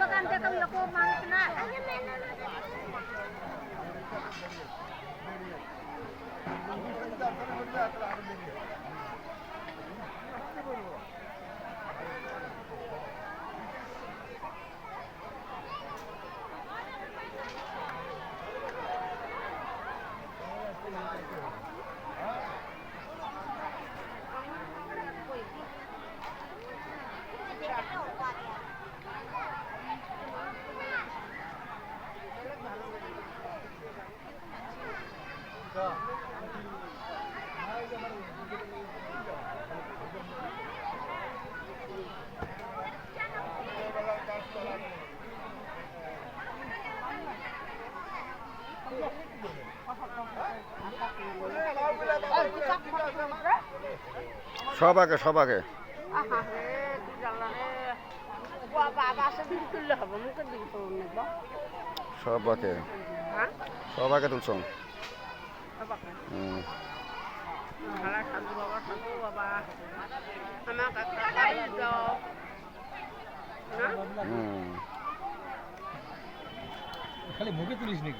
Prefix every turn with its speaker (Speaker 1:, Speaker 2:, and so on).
Speaker 1: দোকান দেখাও এরকম মানুষ না
Speaker 2: সব আগে সব আগে সব আগে সব আগে তুলছ
Speaker 3: খালি মুখে তুলিস নাকি?